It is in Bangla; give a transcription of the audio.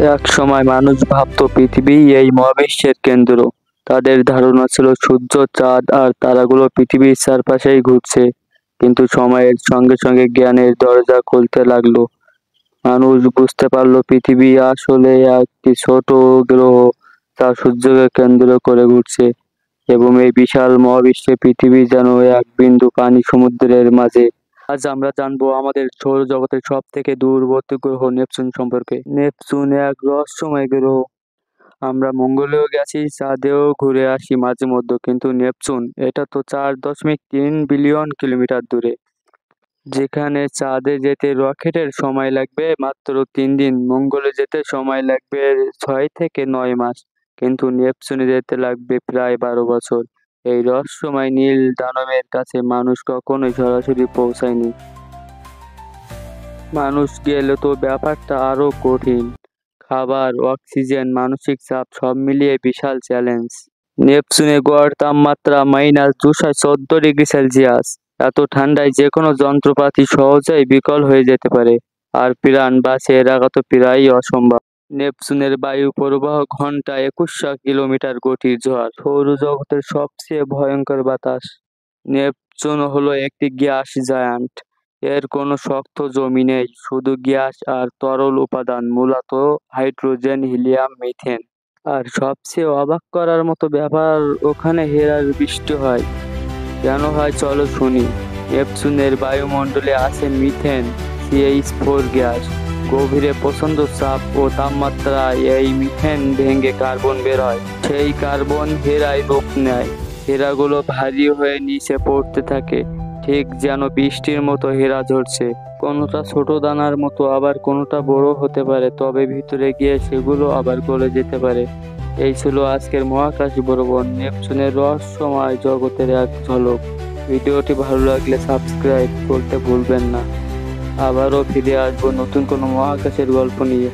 এক সময় মানুষ ভাবত পৃথিবী এই মহাবিশ্বের কেন্দ্র। তাদের ধারণা ছিল সূর্য, চাঁদ আর তারাগুলো পৃথিবীর চারপাশেই ঘুরছে। কিন্তু সময়ের সঙ্গে সঙ্গে জ্ঞানের দরজা খুলতে লাগলো। মানুষ বুঝতে পারলো পৃথিবী আসলে একটি ছোট গ্রহ যা সূর্যকে কেন্দ্র করে ঘুরছে, এবং এই বিশাল মহাবিশ্বে পৃথিবী যেন এক বিন্দু পানি সমুদ্রের মাঝে। আজ আমরা জানবো আমাদের সৌরজগতের সব থেকে দূরবর্তী গ্রহ নেপচুন সম্পর্কে। নেপচুন এক রহস্যময় গ্রহ। আমরা মঙ্গলেও গেছি, চাঁদেও ঘুরে আসি মাঝে মধ্যে, কিন্তু নেপচুন এটা তো 4.3 বিলিয়ন কিলোমিটার দূরে। যেখানে চাঁদে যেতে রকেটের সময় লাগবে মাত্র 3 দিন, মঙ্গলে যেতে সময় লাগবে 6 থেকে 9 মাস, কিন্তু নেপচুনে যেতে লাগবে প্রায় 12 বছর। এই রহস্যময় নীল দানবের কাছে মানুষ কখনোই সরাসরি পৌঁছায়নি। মানুষ গেলে তো ব্যাপারটা আরো কঠিন। খাবার, অক্সিজেন, মানসিক চাপ সব মিলিয়ে বিশাল চ্যালেঞ্জ। নেপচুনে গড় তাপমাত্রা -214 ডিগ্রি সেলসিয়াস। এত ঠান্ডায় যে কোনো যন্ত্রপাতি সহজেই বিকল হয়ে যেতে পারে, আর প্রাণ বাঁচিয়ে রাখা তো প্রায়ই অসম্ভব। নেপচুনের বায়ু প্রবাহ ঘন্টায় 2100 কিলোমিটার গতির ঝড়, সৌরজগতের সবচেয়ে ভয়ঙ্কর বাতাস। নেপচুন হলো একটি গ্যাস জায়ান্ট। এর কোনো শক্ত জমি নেই, শুধু গ্যাস আর তরল উপাদান, মূলত হাইড্রোজেন, হিলিয়াম, মিথেন। আর সবচেয়ে অবাক করার মতো ব্যাপার, ওখানে হীরার বৃষ্টি হয়। কেন হয় চলো শুনি। নেপচুনের বায়ুমণ্ডলে আছে মিথেন, CH4 গ্যাস। গভীরে প্রচণ্ড চাপ ও তাপমাত্রায় এই মিথেন ভেঙে কার্বন বের হয়। সেই কার্বন হীরায় রূপ নেয়। হীরাগুলো ভারী হয়ে নিচে পড়তে থাকে, ঠিক যেন বৃষ্টির মতো হীরা ঝরছে। কোনোটা ছোট দানার মতো, আবার কোনোটা বড় হতে পারে, তবে ভিতরে গিয়ে সেগুলো আবার গলে যেতে পারে। এই ছিল আজকের মহাকাশ ভ্রমণ, নেপচুনের রহস্যময় জগতের এক ঝলক। ভিডিওটি ভালো লাগলে সাবস্ক্রাইব করতে ভুলবেন না। আবারও ফিরে আসবো নতুন কোনো মহাকাশের গল্প নিয়ে।